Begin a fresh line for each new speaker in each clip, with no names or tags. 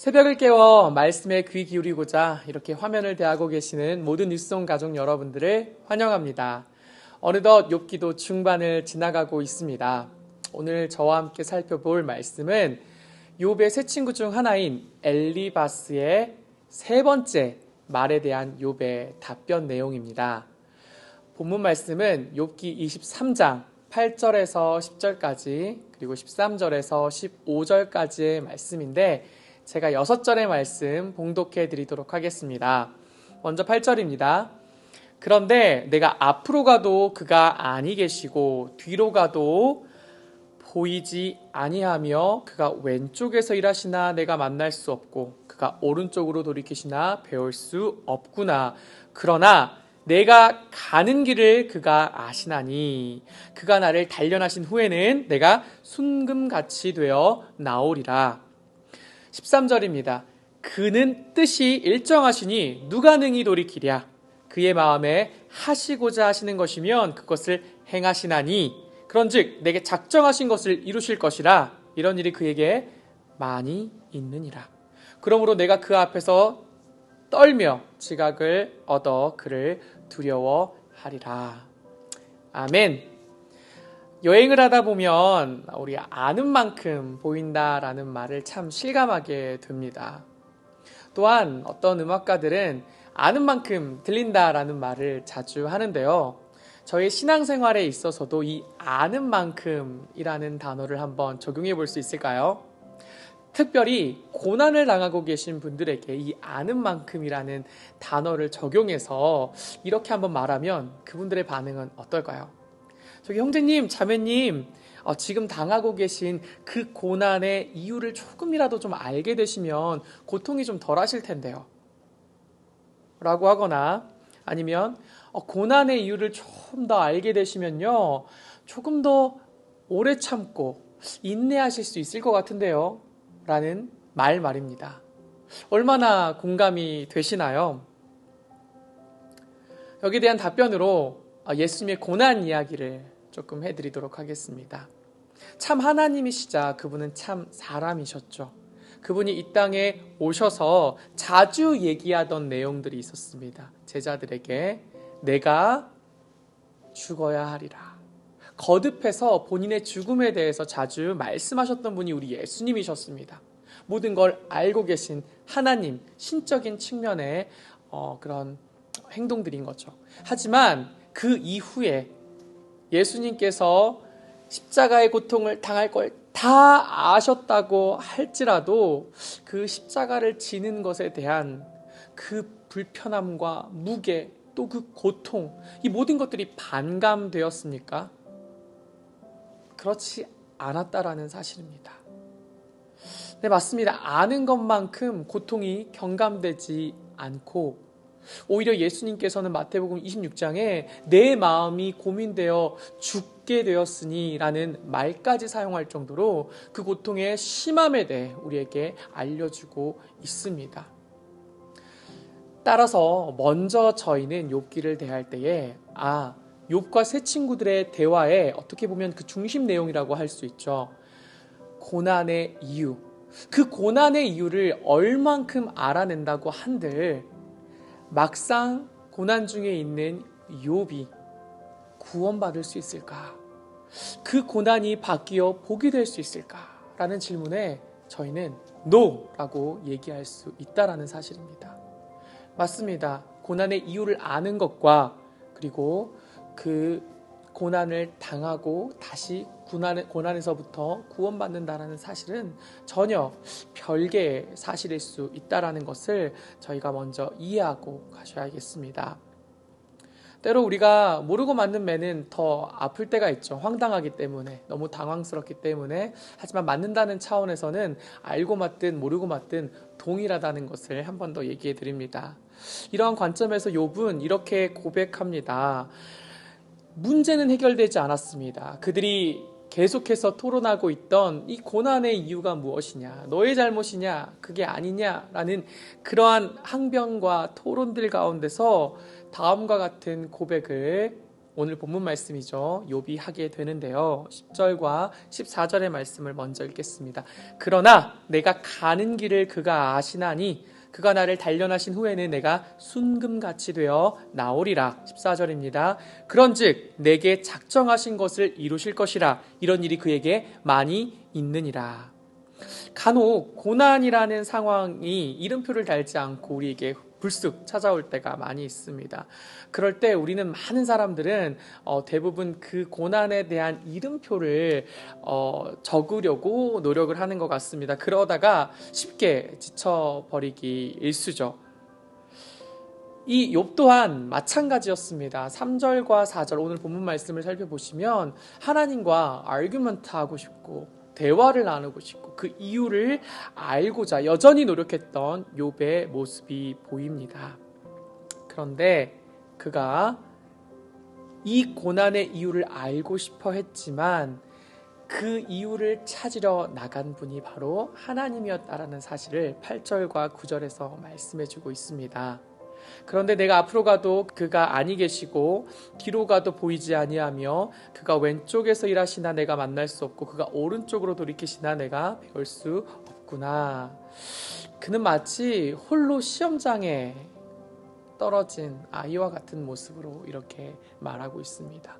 새벽을 깨워 말씀에 귀 기울이고자 이렇게 화면을 대하고 계시는 모든 뉴스송 가족 여러분들을 환영합니다. 어느덧 욥기도 중반을 지나가고 있습니다. 오늘 저와 함께 살펴볼 말씀은 욥의 세 친구 중 하나인 엘리바스의 세 번째 말에 대한 욥의 답변 내용입니다. 본문 말씀은 욥기 23장 8절에서 10절까지 그리고 13절에서 15절까지의 말씀인데 제가 6절의 말씀 봉독해 드리도록 하겠습니다. 먼저 8절입니다. 그런데 내가 앞으로 가도 그가 아니 계시고 뒤로 가도 보이지 아니하며 그가 왼쪽에서 일하시나 내가 만날 수 없고 그가 오른쪽으로 돌이키시나 배울 수 없구나. 그러나 내가 가는 길을 그가 아시나니 그가 나를 단련하신 후에는 내가 순금같이 되어 나오리라. 13절입니다. 그는 뜻이 일정하시니 누가 능히 돌이키랴. 그의 마음에 하시고자 하시는 것이면 그것을 행하시나니 그런즉 내게 작정하신 것을 이루실 것이라. 이런 일이 그에게 많이 있느니라. 그러므로 내가 그 앞에서 떨며 지각을 얻어 그를 두려워하리라. 아멘. 여행을 하다 보면 우리 아는 만큼 보인다라는 말을 참 실감하게 됩니다. 또한 어떤 음악가들은 아는 만큼 들린다라는 말을 자주 하는데요. 저의 신앙생활에 있어서도 이 아는 만큼이라는 단어를 한번 적용해 볼 수 있을까요? 특별히 고난을 당하고 계신 분들에게 이 아는 만큼이라는 단어를 적용해서 이렇게 한번 말하면 그분들의 반응은 어떨까요? 저기 형제님, 자매님, 지금 당하고 계신 그 고난의 이유를 조금이라도 좀 알게 되시면 고통이 좀 덜하실 텐데요. 라고 하거나 아니면 고난의 이유를 좀 더 알게 되시면요. 조금 더 오래 참고 인내하실 수 있을 것 같은데요. 라는 말입니다. 얼마나 공감이 되시나요? 여기에 대한 답변으로 예수님의 고난 이야기를 조금 해드리도록 하겠습니다. 참 하나님이시자 그분은 참 사람이셨죠. 그분이 이 땅에 오셔서 자주 얘기하던 내용들이 있었습니다. 제자들에게 내가 죽어야 하리라. 거듭해서 본인의 죽음에 대해서 자주 말씀하셨던 분이 우리 예수님이셨습니다. 모든 걸 알고 계신 하나님, 신적인 측면의 그런 행동들인 거죠. 하지만 그 이후에 예수님께서 십자가의 고통을 당할 걸 다 아셨다고 할지라도 그 십자가를 지는 것에 대한 그 불편함과 무게 또 그 고통 이 모든 것들이 반감되었습니까? 그렇지 않았다라는 사실입니다. 네, 맞습니다. 아는 것만큼 고통이 경감되지 않고 오히려 예수님께서는 마태복음 26장에 내 마음이 고민되어 죽게 되었으니 라는 말까지 사용할 정도로 그 고통의 심함에 대해 우리에게 알려주고 있습니다. 따라서 먼저 저희는 욥기를 대할 때에 욥과 세 친구들의 대화에 어떻게 보면 그 중심 내용이라고 할 수 있죠. 고난의 이유, 그 고난의 이유를 얼만큼 알아낸다고 한들 막상 고난 중에 있는 욥이 구원받을 수 있을까? 그 고난이 바뀌어 복이 될 수 있을까? 라는 질문에 저희는 NO라고 얘기할 수 있다라는 사실입니다. 맞습니다. 고난의 이유를 아는 것과 그리고 그 고난을 당하고 다시 고난에서부터 구원받는다라는 사실은 전혀 별개의 사실일 수 있다라는 것을 저희가 먼저 이해하고 가셔야겠습니다. 때로 우리가 모르고 맞는 매는 더 아플 때가 있죠. 황당하기 때문에, 너무 당황스럽기 때문에. 하지만 맞는다는 차원에서는 알고 맞든 모르고 맞든 동일하다는 것을 한 번 더 얘기해 드립니다. 이러한 관점에서 욥은 이렇게 고백합니다. 문제는 해결되지 않았습니다. 그들이 계속해서 토론하고 있던 이 고난의 이유가 무엇이냐, 너의 잘못이냐, 그게 아니냐라는 그러한 항변과 토론들 가운데서 다음과 같은 고백을 오늘 본문 말씀이죠. 욥이 하게 되는데요. 10절과 14절의 말씀을 먼저 읽겠습니다. 그러나 내가 가는 길을 그가 아시나니 그가 나를 단련하신 후에는 내가 순금같이 되어 나오리라. 14절입니다. 그런즉 내게 작정하신 것을 이루실 것이라. 이런 일이 그에게 많이 있느니라. 간혹 고난이라는 상황이 이름표를 달지 않고 우리에게 불쑥 찾아올 때가 많이 있습니다. 그럴 때 우리는 많은 사람들은 대부분 그 고난에 대한 이름표를 적으려고 노력을 하는 것 같습니다. 그러다가 쉽게 지쳐버리기 일쑤죠. 이 욥 또한 마찬가지였습니다. 3절과 4절 오늘 본문 말씀을 살펴보시면 하나님과 아규먼트하고 싶고 대화를 나누고 싶고 그 이유를 알고자 여전히 노력했던 욥의 모습이 보입니다. 그런데 그가 이 고난의 이유를 알고 싶어 했지만 그 이유를 찾으러 나간 분이 바로 하나님이었다라는 사실을 8절과 9절에서 말씀해주고 있습니다. 그런데 내가 앞으로 가도 그가 아니 계시고 뒤로 가도 보이지 아니하며 그가 왼쪽에서 일하시나 내가 만날 수 없고 그가 오른쪽으로 돌이키시나 내가 배울 수 없구나. 그는 마치 홀로 시험장에 떨어진 아이와 같은 모습으로 이렇게 말하고 있습니다.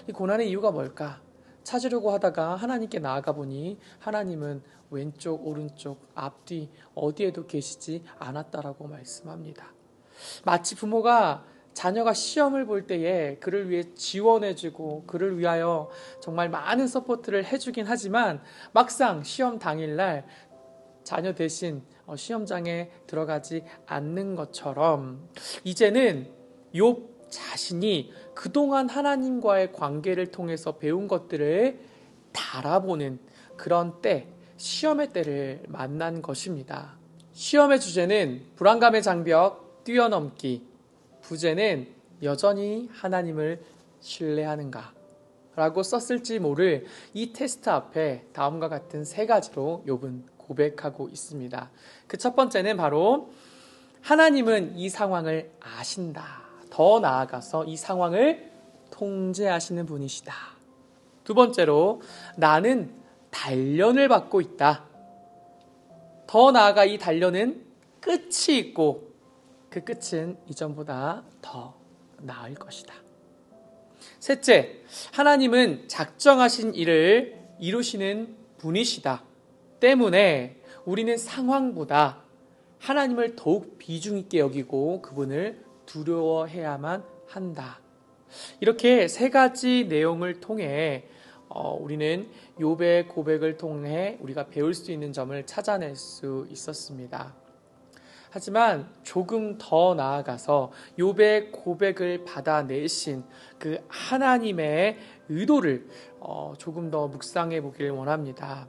이 고난의 이유가 뭘까? 찾으려고 하다가 하나님께 나아가 보니 하나님은 왼쪽 오른쪽 앞뒤 어디에도 계시지 않았다라고 말씀합니다. 마치 부모가 자녀가 시험을 볼 때에 그를 위해 지원해주고 그를 위하여 정말 많은 서포트를 해주긴 하지만 막상 시험 당일날 자녀 대신 시험장에 들어가지 않는 것처럼 이제는 욥 자신이 그동안 하나님과의 관계를 통해서 배운 것들을 달아보는 그런 때, 시험의 때를 만난 것입니다. 시험의 주제는 불안감의 장벽 뛰어넘기, 부제는 여전히 하나님을 신뢰하는가 라고 썼을지 모를 이 테스트 앞에 다음과 같은 세 가지로 욥은 고백하고 있습니다. 그 첫 번째는 바로 하나님은 이 상황을 아신다. 더 나아가서 이 상황을 통제하시는 분이시다. 두 번째로 나는 단련을 받고 있다. 더 나아가 이 단련은 끝이 있고 그 끝은 이전보다 더 나을 것이다. 셋째, 하나님은 작정하신 일을 이루시는 분이시다. 때문에 우리는 상황보다 하나님을 더욱 비중 있게 여기고 그분을 두려워해야만 한다. 이렇게 세 가지 내용을 통해 우리는 욥의 고백을 통해 우리가 배울 수 있는 점을 찾아낼 수 있었습니다. 하지만 조금 더 나아가서 욥의 고백을 받아내신 그 하나님의 의도를 조금 더 묵상해 보길 원합니다.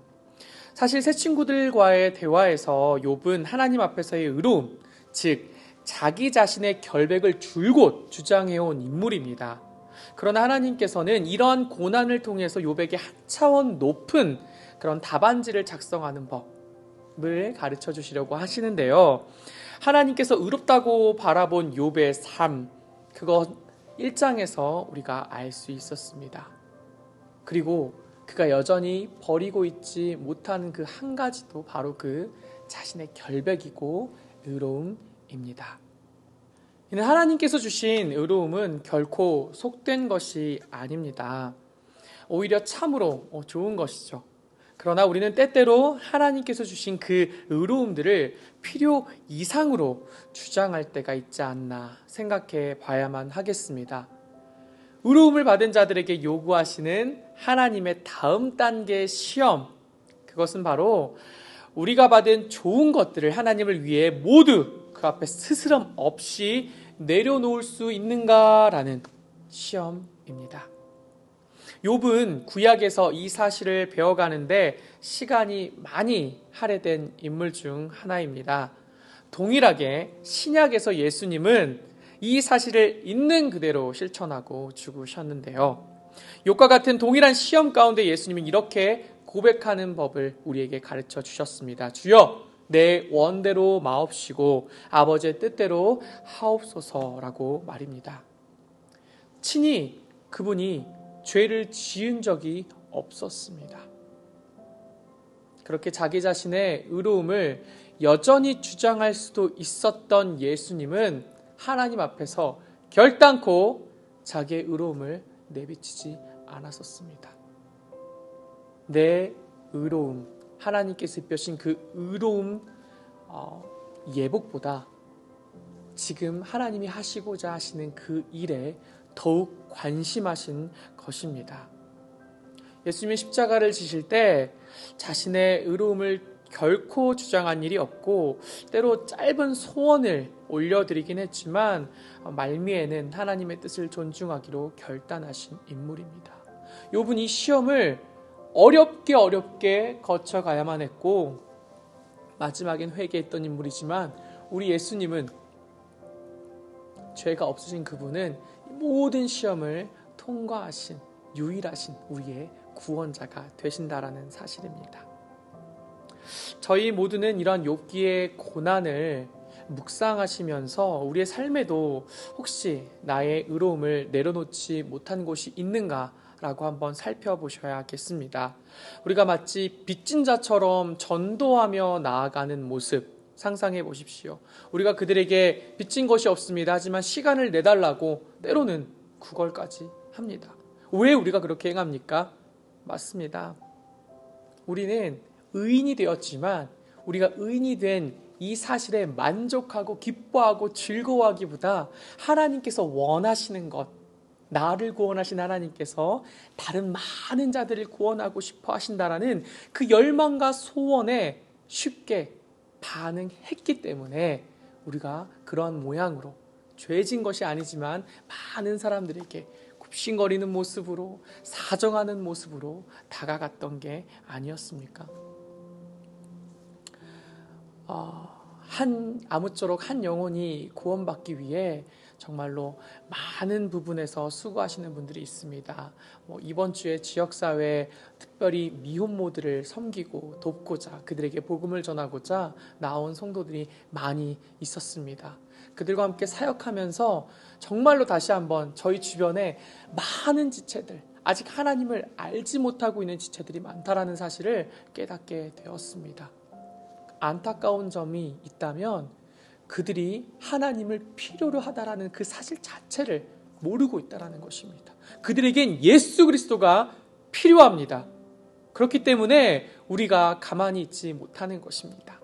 사실 새 친구들과의 대화에서 욥은 하나님 앞에서의 의로움, 즉 자기 자신의 결백을 줄곧 주장해온 인물입니다. 그러나 하나님께서는 이러한 고난을 통해서 욥에게 한 차원 높은 그런 답안지를 작성하는 법을 가르쳐 주시려고 하시는데요. 하나님께서 의롭다고 바라본 욥의 삶, 그것 1장에서 우리가 알 수 있었습니다. 그리고 그가 여전히 버리고 있지 못하는 그 한 가지도 바로 그 자신의 결백이고 의로움입니다. 이는 하나님께서 주신 의로움은 결코 속된 것이 아닙니다. 오히려 참으로 좋은 것이죠. 그러나 우리는 때때로 하나님께서 주신 그 의로움들을 필요 이상으로 주장할 때가 있지 않나 생각해 봐야만 하겠습니다. 의로움을 받은 자들에게 요구하시는 하나님의 다음 단계의 시험, 그것은 바로 우리가 받은 좋은 것들을 하나님을 위해 모두 그 앞에 스스럼 없이 내려놓을 수 있는가라는 시험입니다. 욥은 구약에서 이 사실을 배워가는데 시간이 많이 할애된 인물 중 하나입니다. 동일하게 신약에서 예수님은 이 사실을 있는 그대로 실천하고 죽으셨는데요. 욥과 같은 동일한 시험 가운데 예수님은 이렇게 고백하는 법을 우리에게 가르쳐 주셨습니다. 주여, 내 원대로 마옵시고 아버지의 뜻대로 하옵소서라고 말입니다. 친히 그분이 죄를 지은 적이 없었습니다. 그렇게 자기 자신의 의로움을 여전히 주장할 수도 있었던 예수님은 하나님 앞에서 결단코 자기의 의로움을 내비치지 않았었습니다. 내 의로움, 하나님께서 입혀신 그 의로움 예복보다 지금 하나님이 하시고자 하시는 그 일에 더욱 관심하신 것입니다. 예수님이 십자가를 지실 때 자신의 의로움을 결코 주장한 일이 없고 때로 짧은 소원을 올려드리긴 했지만 말미에는 하나님의 뜻을 존중하기로 결단하신 인물입니다. 욥은 이 시험을 어렵게 거쳐가야만 했고 마지막엔 회개했던 인물이지만 우리 예수님은 죄가 없으신 그분은 모든 시험을 통과하신 유일하신 우리의 구원자가 되신다라는 사실입니다. 저희 모두는 이런 욥기의 고난을 묵상하시면서 우리의 삶에도 혹시 나의 의로움을 내려놓지 못한 곳이 있는가라고 한번 살펴보셔야겠습니다. 우리가 마치 빚진 자처럼 전도하며 나아가는 모습 상상해 보십시오. 우리가 그들에게 빚진 것이 없습니다. 하지만 시간을 내달라고 때로는 구걸까지 합니다. 왜 우리가 그렇게 행합니까? 맞습니다. 우리는 의인이 되었지만 우리가 의인이 된 이 사실에 만족하고 기뻐하고 즐거워하기보다 하나님께서 원하시는 것, 나를 구원하신 하나님께서 다른 많은 자들을 구원하고 싶어 하신다라는 그 열망과 소원에 쉽게 반응했기 때문에 우리가 그러한 모양으로 죄진 것이 아니지만 많은 사람들에게 굽신거리는 모습으로 사정하는 모습으로 다가갔던 게 아니었습니까? 아무쪼록 한 영혼이 구원받기 위해 정말로 많은 부분에서 수고하시는 분들이 있습니다. 이번 주에 지역사회에 특별히 미혼모들을 섬기고 돕고자 그들에게 복음을 전하고자 나온 성도들이 많이 있었습니다. 그들과 함께 사역하면서 정말로 다시 한번 저희 주변에 많은 지체들, 아직 하나님을 알지 못하고 있는 지체들이 많다라는 사실을 깨닫게 되었습니다. 안타까운 점이 있다면 그들이 하나님을 필요로 하다라는 그 사실 자체를 모르고 있다라는 것입니다. 그들에겐 예수 그리스도가 필요합니다. 그렇기 때문에 우리가 가만히 있지 못하는 것입니다.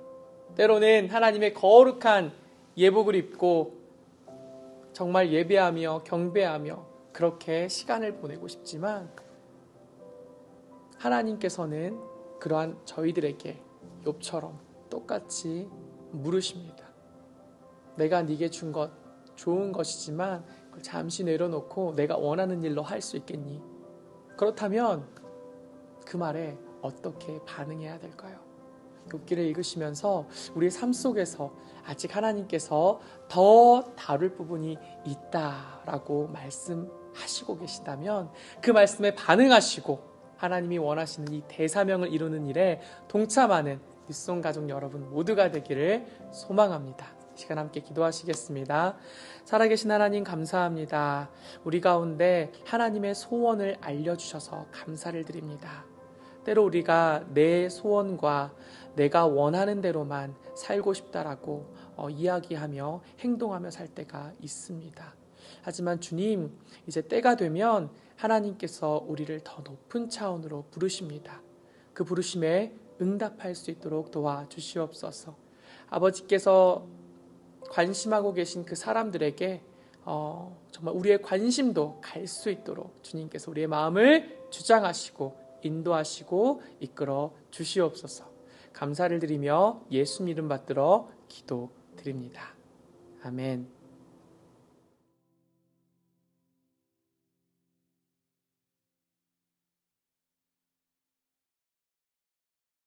때로는 하나님의 거룩한 예복을 입고 정말 예배하며 경배하며 그렇게 시간을 보내고 싶지만 하나님께서는 그러한 저희들에게 욥처럼 똑같이 물으십니다. 내가 네게 준 것 좋은 것이지만 그걸 잠시 내려놓고 내가 원하는 일로 할 수 있겠니? 그렇다면 그 말에 어떻게 반응해야 될까요? 욥기를 읽으시면서 우리의 삶 속에서 아직 하나님께서 더 다룰 부분이 있다라고 말씀하시고 계신다면 그 말씀에 반응하시고 하나님이 원하시는 이 대사명을 이루는 일에 동참하는 뉴스송 가족 여러분 모두가 되기를 소망합니다. 시간 함께 기도하시겠습니다. 살아계신 하나님 감사합니다. 우리 가운데 하나님의 소원을 알려주셔서 감사를 드립니다. 때로 우리가 내 소원과 내가 원하는 대로만 살고 싶다라고 이야기하며 행동하며 살 때가 있습니다. 하지만 주님, 이제 때가 되면 하나님께서 우리를 더 높은 차원으로 부르십니다. 그 부르심에 응답할 수 있도록 도와주시옵소서. 아버지께서 관심하고 계신 그 사람들에게 정말 우리의 관심도 갈 수 있도록 주님께서 우리의 마음을 주장하시고 인도하시고 이끌어 주시옵소서. 감사를 드리며 예수님 이름 받들어 기도드립니다. 아멘.